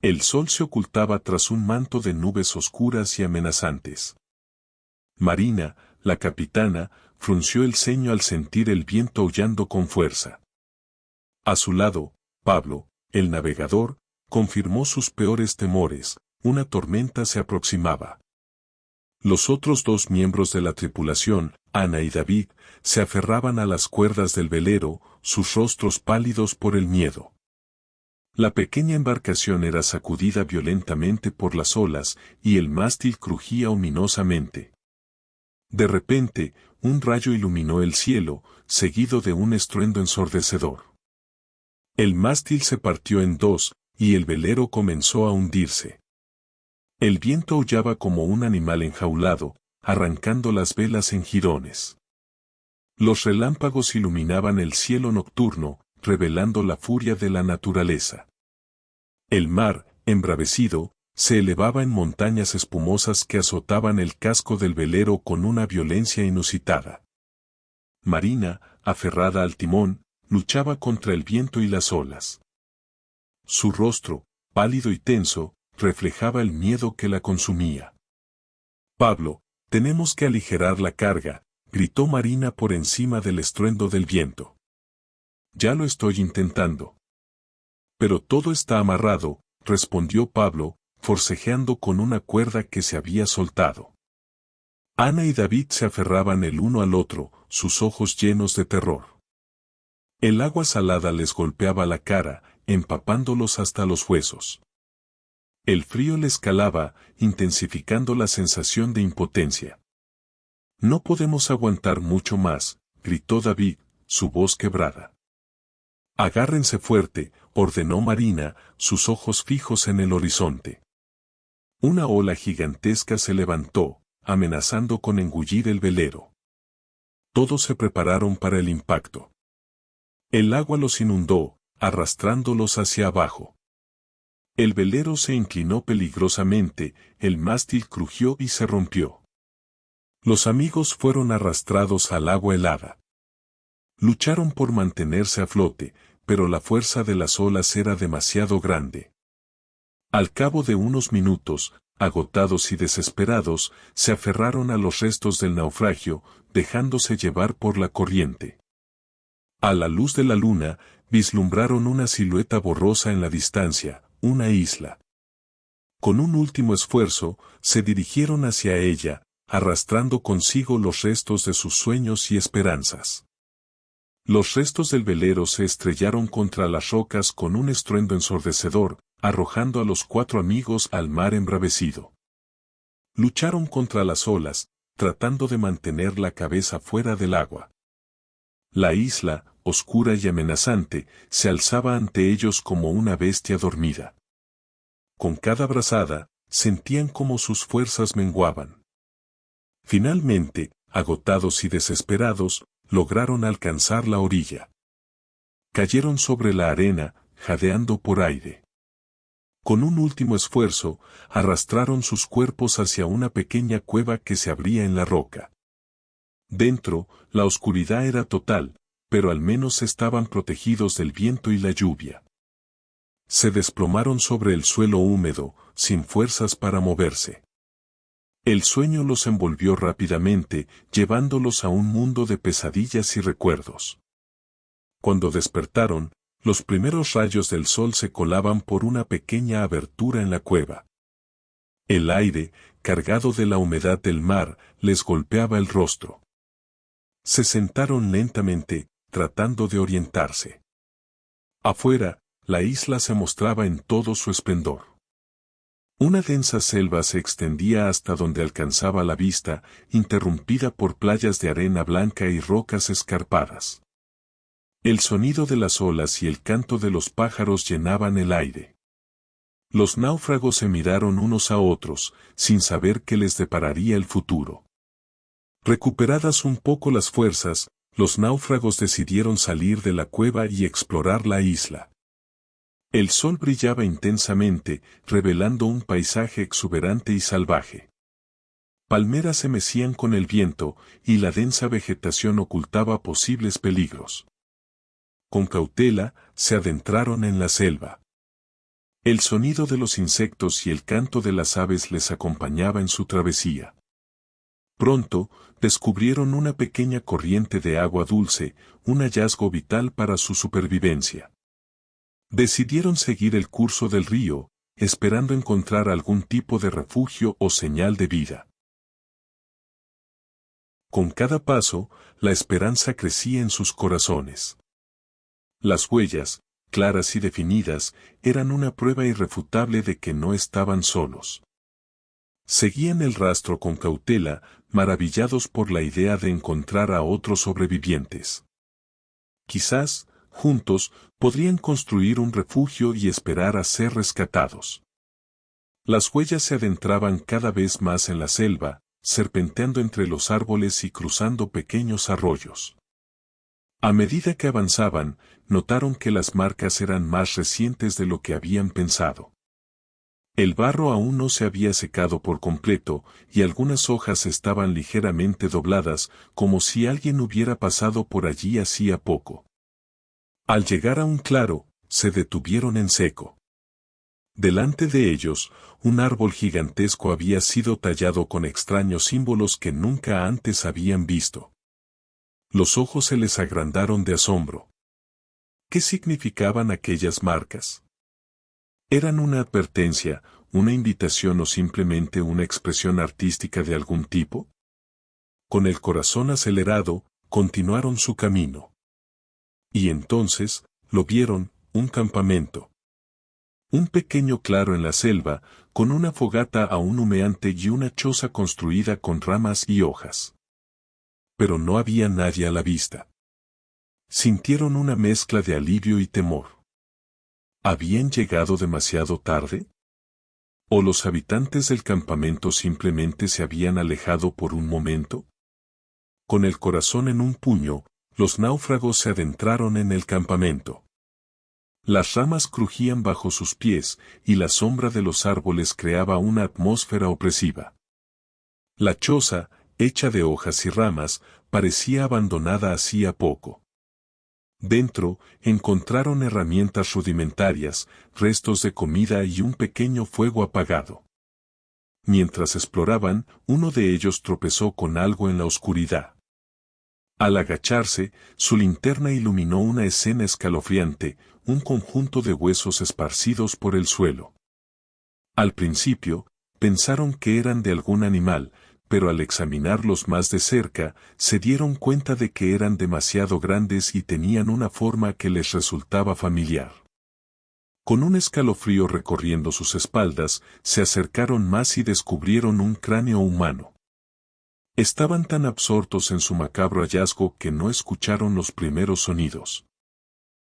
El sol se ocultaba tras un manto de nubes oscuras y amenazantes. Marina, la capitana, frunció el ceño al sentir el viento aullando con fuerza. A su lado, Pablo, el navegador, confirmó sus peores temores: una tormenta se aproximaba. Los otros dos miembros de la tripulación, Ana y David, se aferraban a las cuerdas del velero, sus rostros pálidos por el miedo. La pequeña embarcación era sacudida violentamente por las olas, y el mástil crujía ominosamente. De repente, un rayo iluminó el cielo, seguido de un estruendo ensordecedor. El mástil se partió en dos, y el velero comenzó a hundirse. El viento aullaba como un animal enjaulado, arrancando las velas en jirones. Los relámpagos iluminaban el cielo nocturno, revelando la furia de la naturaleza. El mar, embravecido, se elevaba en montañas espumosas que azotaban el casco del velero con una violencia inusitada. Marina, aferrada al timón, luchaba contra el viento y las olas. Su rostro, pálido y tenso, reflejaba el miedo que la consumía. «Pablo, tenemos que aligerar la carga», gritó Marina por encima del estruendo del viento. «Ya lo estoy intentando». «Pero todo está amarrado», respondió Pablo, forcejeando con una cuerda que se había soltado. Ana y David se aferraban el uno al otro, sus ojos llenos de terror. El agua salada les golpeaba la cara, empapándolos hasta los huesos. El frío les calaba, intensificando la sensación de impotencia. «No podemos aguantar mucho más», gritó David, su voz quebrada. «Agárrense fuerte», ordenó Marina, sus ojos fijos en el horizonte. Una ola gigantesca se levantó, amenazando con engullir el velero. Todos se prepararon para el impacto. El agua los inundó, arrastrándolos hacia abajo. El velero se inclinó peligrosamente, el mástil crujió y se rompió. Los amigos fueron arrastrados al agua helada. Lucharon por mantenerse a flote, pero la fuerza de las olas era demasiado grande. Al cabo de unos minutos, agotados y desesperados, se aferraron a los restos del naufragio, dejándose llevar por la corriente. A la luz de la luna, vislumbraron una silueta borrosa en la distancia, una isla. Con un último esfuerzo, se dirigieron hacia ella, arrastrando consigo los restos de sus sueños y esperanzas. Los restos del velero se estrellaron contra las rocas con un estruendo ensordecedor, arrojando a los cuatro amigos al mar embravecido. Lucharon contra las olas, tratando de mantener la cabeza fuera del agua. La isla, oscura y amenazante, se alzaba ante ellos como una bestia dormida. Con cada brazada, sentían como sus fuerzas menguaban. Finalmente, agotados y desesperados, lograron alcanzar la orilla. Cayeron sobre la arena, jadeando por aire. Con un último esfuerzo, arrastraron sus cuerpos hacia una pequeña cueva que se abría en la roca. Dentro, la oscuridad era total, pero al menos estaban protegidos del viento y la lluvia. Se desplomaron sobre el suelo húmedo, sin fuerzas para moverse. El sueño los envolvió rápidamente, llevándolos a un mundo de pesadillas y recuerdos. Cuando despertaron, los primeros rayos del sol se colaban por una pequeña abertura en la cueva. El aire, cargado de la humedad del mar, les golpeaba el rostro. Se sentaron lentamente, tratando de orientarse. Afuera, la isla se mostraba en todo su esplendor. Una densa selva se extendía hasta donde alcanzaba la vista, interrumpida por playas de arena blanca y rocas escarpadas. El sonido de las olas y el canto de los pájaros llenaban el aire. Los náufragos se miraron unos a otros, sin saber qué les depararía el futuro. Recuperadas un poco las fuerzas, los náufragos decidieron salir de la cueva y explorar la isla. El sol brillaba intensamente, revelando un paisaje exuberante y salvaje. Palmeras se mecían con el viento, y la densa vegetación ocultaba posibles peligros. Con cautela, se adentraron en la selva. El sonido de los insectos y el canto de las aves les acompañaba en su travesía. Pronto, descubrieron una pequeña corriente de agua dulce, un hallazgo vital para su supervivencia. Decidieron seguir el curso del río, esperando encontrar algún tipo de refugio o señal de vida. Con cada paso, la esperanza crecía en sus corazones. Las huellas, claras y definidas, eran una prueba irrefutable de que no estaban solos. Seguían el rastro con cautela, maravillados por la idea de encontrar a otros sobrevivientes. Quizás, juntos, podrían construir un refugio y esperar a ser rescatados. Las huellas se adentraban cada vez más en la selva, serpenteando entre los árboles y cruzando pequeños arroyos. A medida que avanzaban, notaron que las marcas eran más recientes de lo que habían pensado. El barro aún no se había secado por completo, y algunas hojas estaban ligeramente dobladas, como si alguien hubiera pasado por allí hacía poco. Al llegar a un claro, se detuvieron en seco. Delante de ellos, un árbol gigantesco había sido tallado con extraños símbolos que nunca antes habían visto. Los ojos se les agrandaron de asombro. ¿Qué significaban aquellas marcas? ¿Eran una advertencia, una invitación o simplemente una expresión artística de algún tipo? Con el corazón acelerado, continuaron su camino. Y entonces, lo vieron, un campamento. Un pequeño claro en la selva, con una fogata aún humeante y una choza construida con ramas y hojas. Pero no había nadie a la vista. Sintieron una mezcla de alivio y temor. ¿Habían llegado demasiado tarde? ¿O los habitantes del campamento simplemente se habían alejado por un momento? Con el corazón en un puño, los náufragos se adentraron en el campamento. Las ramas crujían bajo sus pies, y la sombra de los árboles creaba una atmósfera opresiva. La choza, hecha de hojas y ramas, parecía abandonada hacía poco. Dentro, encontraron herramientas rudimentarias, restos de comida y un pequeño fuego apagado. Mientras exploraban, uno de ellos tropezó con algo en la oscuridad. Al agacharse, su linterna iluminó una escena escalofriante, un conjunto de huesos esparcidos por el suelo. Al principio, pensaron que eran de algún animal, pero al examinarlos más de cerca, se dieron cuenta de que eran demasiado grandes y tenían una forma que les resultaba familiar. Con un escalofrío recorriendo sus espaldas, se acercaron más y descubrieron un cráneo humano. Estaban tan absortos en su macabro hallazgo que no escucharon los primeros sonidos.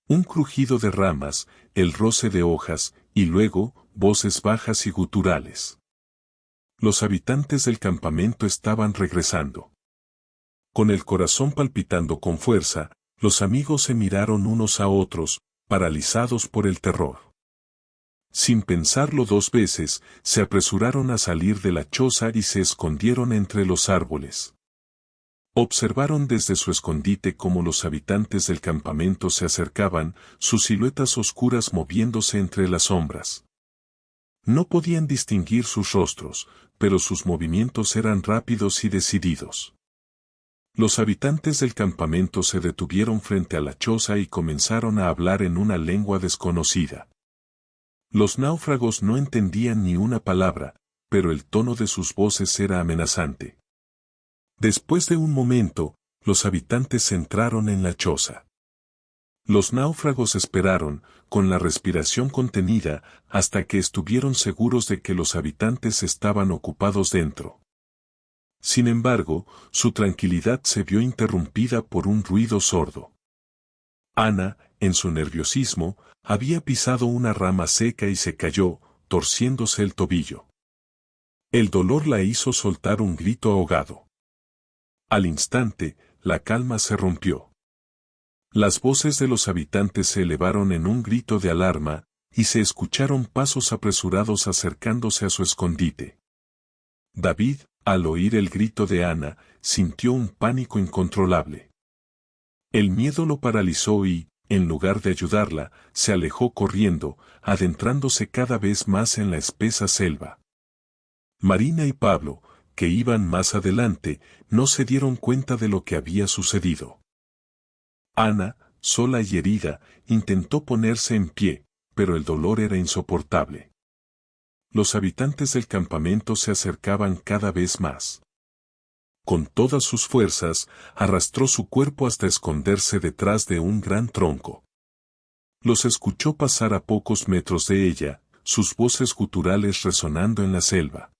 Un crujido de ramas, el roce de hojas, y luego, voces bajas y guturales. Los habitantes del campamento estaban regresando. Con el corazón palpitando con fuerza, los amigos se miraron unos a otros, paralizados por el terror. Sin pensarlo dos veces, se apresuraron a salir de la choza y se escondieron entre los árboles. Observaron desde su escondite cómo los habitantes del campamento se acercaban, sus siluetas oscuras moviéndose entre las sombras. No podían distinguir sus rostros, pero sus movimientos eran rápidos y decididos. Los habitantes del campamento se detuvieron frente a la choza y comenzaron a hablar en una lengua desconocida. Los náufragos no entendían ni una palabra, pero el tono de sus voces era amenazante. Después de un momento, los habitantes entraron en la choza. Los náufragos esperaron, con la respiración contenida, hasta que estuvieron seguros de que los habitantes estaban ocupados dentro. Sin embargo, su tranquilidad se vio interrumpida por un ruido sordo. Ana, en su nerviosismo, había pisado una rama seca y se cayó, torciéndose el tobillo. El dolor la hizo soltar un grito ahogado. Al instante, la calma se rompió. Las voces de los habitantes se elevaron en un grito de alarma, y se escucharon pasos apresurados acercándose a su escondite. David, al oír el grito de Ana, sintió un pánico incontrolable. El miedo lo paralizó y, en lugar de ayudarla, se alejó corriendo, adentrándose cada vez más en la espesa selva. Marina y Pablo, que iban más adelante, no se dieron cuenta de lo que había sucedido. Ana, sola y herida, intentó ponerse en pie, pero el dolor era insoportable. Los habitantes del campamento se acercaban cada vez más. Con todas sus fuerzas, arrastró su cuerpo hasta esconderse detrás de un gran tronco. Los escuchó pasar a pocos metros de ella, sus voces guturales resonando en la selva.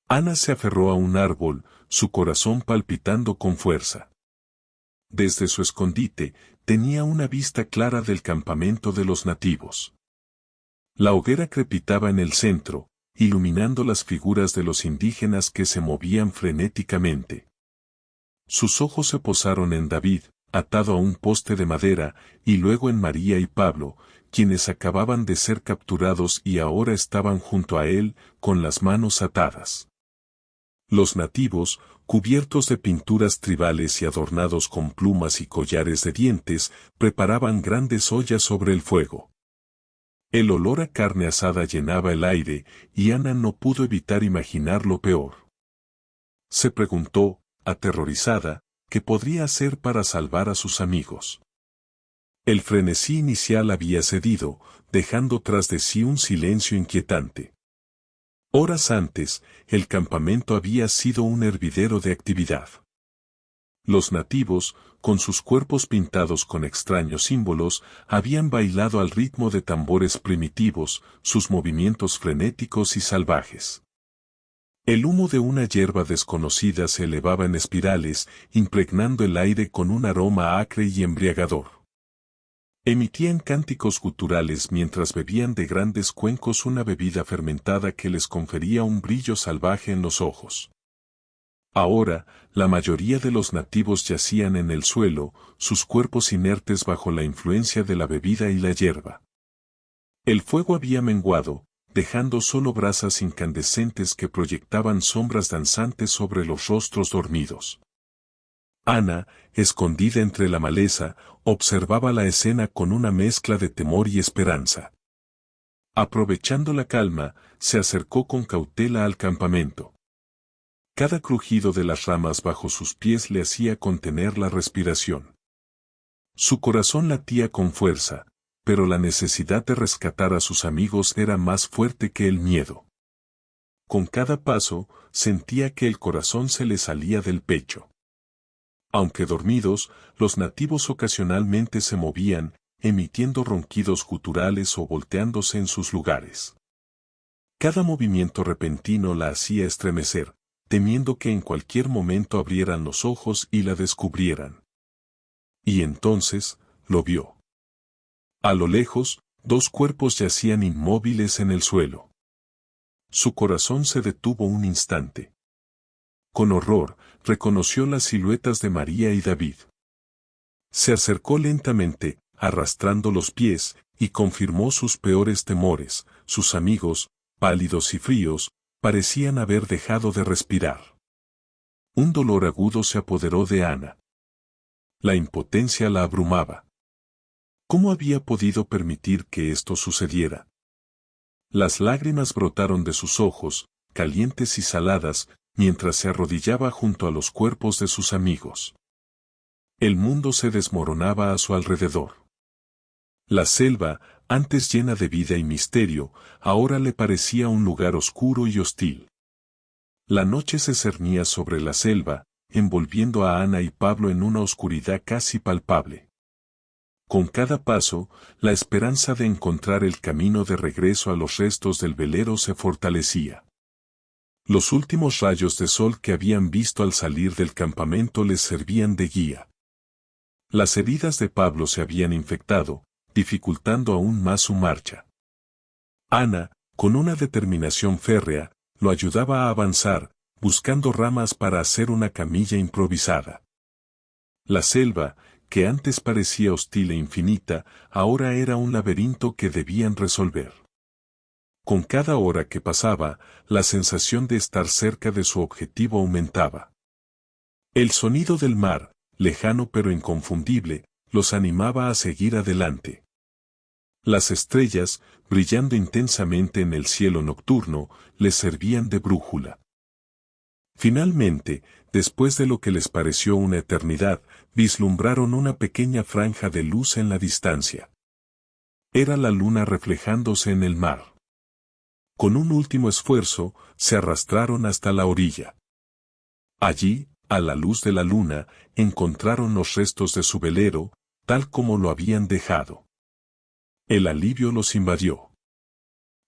Ana se aferró a un árbol, su corazón palpitando con fuerza. Desde su escondite, tenía una vista clara del campamento de los nativos. La hoguera crepitaba en el centro, iluminando las figuras de los indígenas que se movían frenéticamente. Sus ojos se posaron en David, atado a un poste de madera, y luego en María y Pablo, quienes acababan de ser capturados y ahora estaban junto a él, con las manos atadas. Los nativos, cubiertos de pinturas tribales y adornados con plumas y collares de dientes, preparaban grandes ollas sobre el fuego. El olor a carne asada llenaba el aire, y Ana no pudo evitar imaginar lo peor. Se preguntó, aterrorizada, qué podría hacer para salvar a sus amigos. El frenesí inicial había cedido, dejando tras de sí un silencio inquietante. Horas antes, el campamento había sido un hervidero de actividad. Los nativos, con sus cuerpos pintados con extraños símbolos, habían bailado al ritmo de tambores primitivos, sus movimientos frenéticos y salvajes. El humo de una hierba desconocida se elevaba en espirales, impregnando el aire con un aroma acre y embriagador. Emitían cánticos guturales mientras bebían de grandes cuencos una bebida fermentada que les confería un brillo salvaje en los ojos. Ahora, la mayoría de los nativos yacían en el suelo, sus cuerpos inertes bajo la influencia de la bebida y la hierba. El fuego había menguado, dejando solo brasas incandescentes que proyectaban sombras danzantes sobre los rostros dormidos. Ana, escondida entre la maleza, observaba la escena con una mezcla de temor y esperanza. Aprovechando la calma, se acercó con cautela al campamento. Cada crujido de las ramas bajo sus pies le hacía contener la respiración. Su corazón latía con fuerza, pero la necesidad de rescatar a sus amigos era más fuerte que el miedo. Con cada paso, sentía que el corazón se le salía del pecho. Aunque dormidos, los nativos ocasionalmente se movían, emitiendo ronquidos guturales o volteándose en sus lugares. Cada movimiento repentino la hacía estremecer, temiendo que en cualquier momento abrieran los ojos y la descubrieran. Y entonces, lo vio. A lo lejos, dos cuerpos yacían inmóviles en el suelo. Su corazón se detuvo un instante. Con horror, reconoció las siluetas de María y David. Se acercó lentamente, arrastrando los pies, y confirmó sus peores temores. Sus amigos, pálidos y fríos, parecían haber dejado de respirar. Un dolor agudo se apoderó de Ana. La impotencia la abrumaba. ¿Cómo había podido permitir que esto sucediera? Las lágrimas brotaron de sus ojos, calientes y saladas, mientras se arrodillaba junto a los cuerpos de sus amigos. El mundo se desmoronaba a su alrededor. La selva, antes llena de vida y misterio, ahora le parecía un lugar oscuro y hostil. La noche se cernía sobre la selva, envolviendo a Ana y Pablo en una oscuridad casi palpable. Con cada paso, la esperanza de encontrar el camino de regreso a los restos del velero se fortalecía. Los últimos rayos de sol que habían visto al salir del campamento les servían de guía. Las heridas de Pablo se habían infectado, dificultando aún más su marcha. Ana, con una determinación férrea, lo ayudaba a avanzar, buscando ramas para hacer una camilla improvisada. La selva, que antes parecía hostil e infinita, ahora era un laberinto que debían resolver. Con cada hora que pasaba, la sensación de estar cerca de su objetivo aumentaba. El sonido del mar, lejano pero inconfundible, los animaba a seguir adelante. Las estrellas, brillando intensamente en el cielo nocturno, les servían de brújula. Finalmente, después de lo que les pareció una eternidad, vislumbraron una pequeña franja de luz en la distancia. Era la luna reflejándose en el mar. Con un último esfuerzo, se arrastraron hasta la orilla. Allí, a la luz de la luna, encontraron los restos de su velero, tal como lo habían dejado. El alivio los invadió.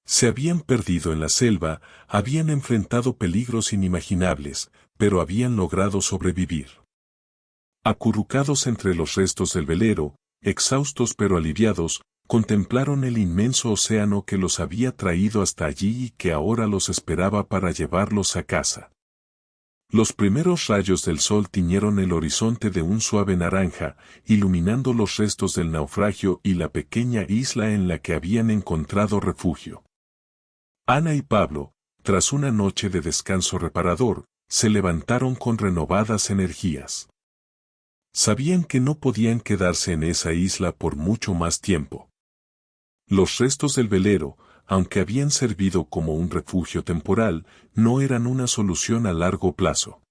Se habían perdido en la selva, habían enfrentado peligros inimaginables, pero habían logrado sobrevivir. Acurrucados entre los restos del velero, exhaustos pero aliviados, contemplaron el inmenso océano que los había traído hasta allí y que ahora los esperaba para llevarlos a casa. Los primeros rayos del sol tiñeron el horizonte de un suave naranja, iluminando los restos del naufragio y la pequeña isla en la que habían encontrado refugio. Ana y Pablo, tras una noche de descanso reparador, se levantaron con renovadas energías. Sabían que no podían quedarse en esa isla por mucho más tiempo. Los restos del velero, aunque habían servido como un refugio temporal, no eran una solución a largo plazo.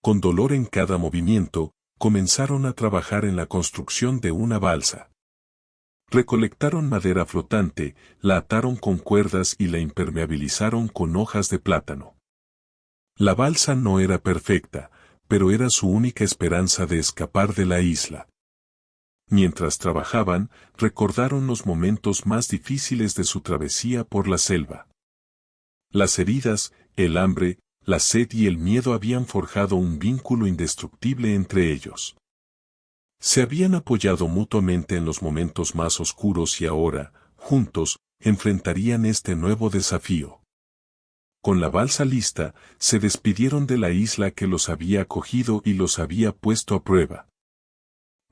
Con dolor en cada movimiento, comenzaron a trabajar en la construcción de una balsa. Recolectaron madera flotante, la ataron con cuerdas y la impermeabilizaron con hojas de plátano. La balsa no era perfecta, pero era su única esperanza de escapar de la isla. Mientras trabajaban, recordaron los momentos más difíciles de su travesía por la selva. Las heridas, el hambre, la sed y el miedo habían forjado un vínculo indestructible entre ellos. Se habían apoyado mutuamente en los momentos más oscuros y ahora, juntos, enfrentarían este nuevo desafío. Con la balsa lista, se despidieron de la isla que los había acogido y los había puesto a prueba.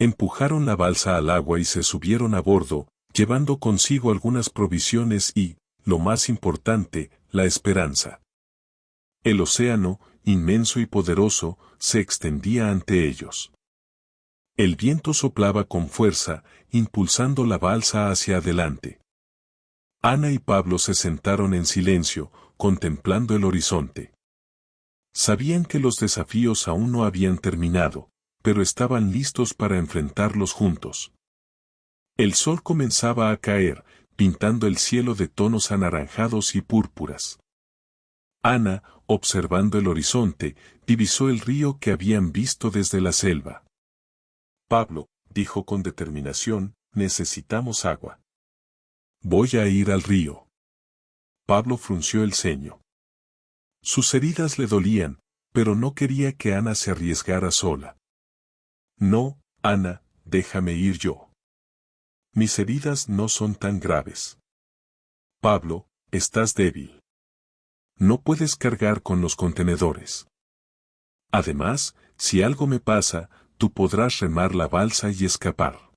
Empujaron la balsa al agua y se subieron a bordo, llevando consigo algunas provisiones y, lo más importante, la esperanza. El océano, inmenso y poderoso, se extendía ante ellos. El viento soplaba con fuerza, impulsando la balsa hacia adelante. Ana y Pablo se sentaron en silencio, contemplando el horizonte. Sabían que los desafíos aún no habían terminado, pero estaban listos para enfrentarlos juntos. El sol comenzaba a caer, pintando el cielo de tonos anaranjados y púrpuras. Ana, observando el horizonte, divisó el río que habían visto desde la selva. Pablo, dijo con determinación, necesitamos agua. Voy a ir al río. Pablo frunció el ceño. Sus heridas le dolían, pero no quería que Ana se arriesgara sola. No, Ana, déjame ir yo. Mis heridas no son tan graves. Pablo, estás débil. No puedes cargar con los contenedores. Además, si algo me pasa, tú podrás remar la balsa y escapar.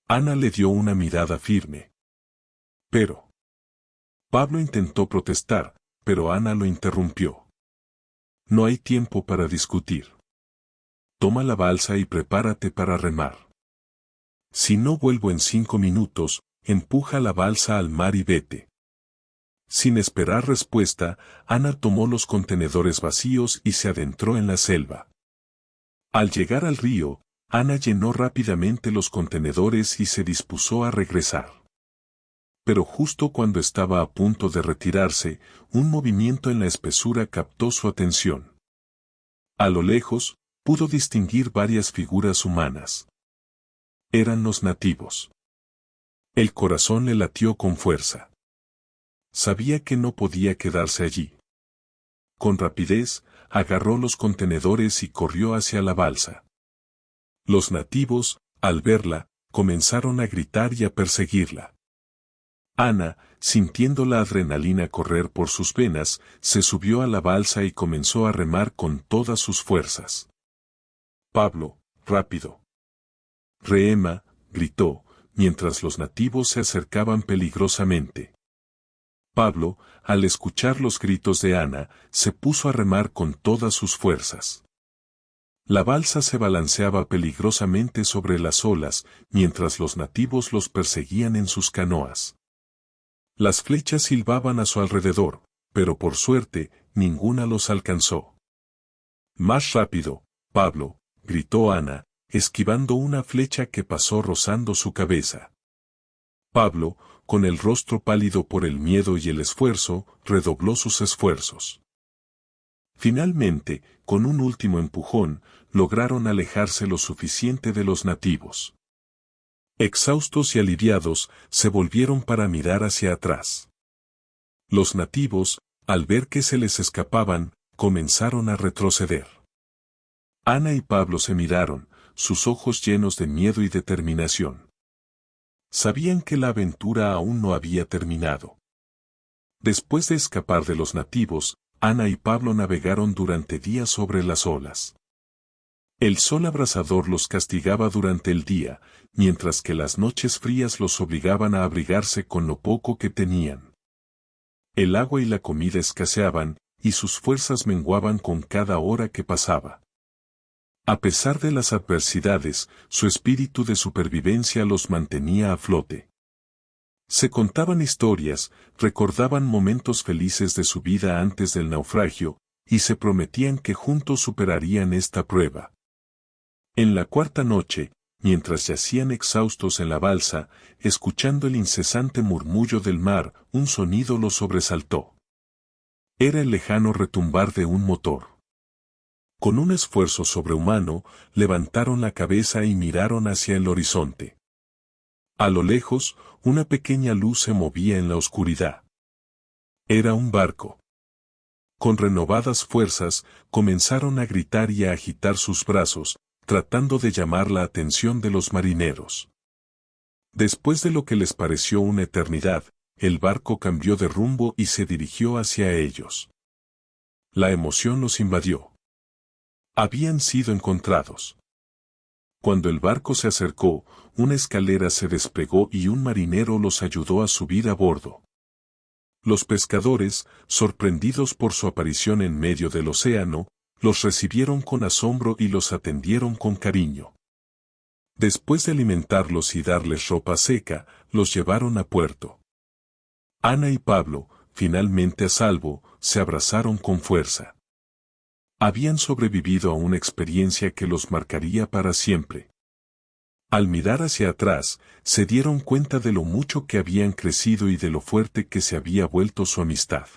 Ana le dio una mirada firme. Pero. Pablo intentó protestar, pero Ana lo interrumpió. No hay tiempo para discutir. Toma la balsa y prepárate para remar. Si no vuelvo en 5 minutos, empuja la balsa al mar y vete. Sin esperar respuesta, Ana tomó los contenedores vacíos y se adentró en la selva. Al llegar al río, Ana llenó rápidamente los contenedores y se dispuso a regresar. Pero justo cuando estaba a punto de retirarse, un movimiento en la espesura captó su atención. A lo lejos, pudo distinguir varias figuras humanas. Eran los nativos. El corazón le latió con fuerza. Sabía que no podía quedarse allí. Con rapidez, agarró los contenedores y corrió hacia la balsa. Los nativos, al verla, comenzaron a gritar y a perseguirla. Ana, sintiendo la adrenalina correr por sus venas, se subió a la balsa y comenzó a remar con todas sus fuerzas. Pablo, rápido. Rema, gritó, mientras los nativos se acercaban peligrosamente. Pablo, al escuchar los gritos de Ana, se puso a remar con todas sus fuerzas. La balsa se balanceaba peligrosamente sobre las olas, mientras los nativos los perseguían en sus canoas. Las flechas silbaban a su alrededor, pero por suerte, ninguna los alcanzó. «Más rápido, Pablo», gritó Ana, esquivando una flecha que pasó rozando su cabeza. Pablo, con el rostro pálido por el miedo y el esfuerzo, redobló sus esfuerzos. Finalmente, con un último empujón, lograron alejarse lo suficiente de los nativos. Exhaustos y aliviados, se volvieron para mirar hacia atrás. Los nativos, al ver que se les escapaban, comenzaron a retroceder. Ana y Pablo se miraron, sus ojos llenos de miedo y determinación. Sabían que la aventura aún no había terminado. Después de escapar de los nativos, Ana y Pablo navegaron durante días sobre las olas. El sol abrasador los castigaba durante el día, mientras que las noches frías los obligaban a abrigarse con lo poco que tenían. El agua y la comida escaseaban, y sus fuerzas menguaban con cada hora que pasaba. A pesar de las adversidades, su espíritu de supervivencia los mantenía a flote. Se contaban historias, recordaban momentos felices de su vida antes del naufragio, y se prometían que juntos superarían esta prueba. En la cuarta noche, mientras yacían exhaustos en la balsa, escuchando el incesante murmullo del mar, un sonido los sobresaltó. Era el lejano retumbar de un motor. Con un esfuerzo sobrehumano, levantaron la cabeza y miraron hacia el horizonte. A lo lejos, una pequeña luz se movía en la oscuridad. Era un barco. Con renovadas fuerzas, comenzaron a gritar y a agitar sus brazos, tratando de llamar la atención de los marineros. Después de lo que les pareció una eternidad, el barco cambió de rumbo y se dirigió hacia ellos. La emoción los invadió. Habían sido encontrados. Cuando el barco se acercó, una escalera se desplegó y un marinero los ayudó a subir a bordo. Los pescadores, sorprendidos por su aparición en medio del océano, los recibieron con asombro y los atendieron con cariño. Después de alimentarlos y darles ropa seca, los llevaron a puerto. Ana y Pablo, finalmente a salvo, se abrazaron con fuerza. Habían sobrevivido a una experiencia que los marcaría para siempre. Al mirar hacia atrás, se dieron cuenta de lo mucho que habían crecido y de lo fuerte que se había vuelto su amistad.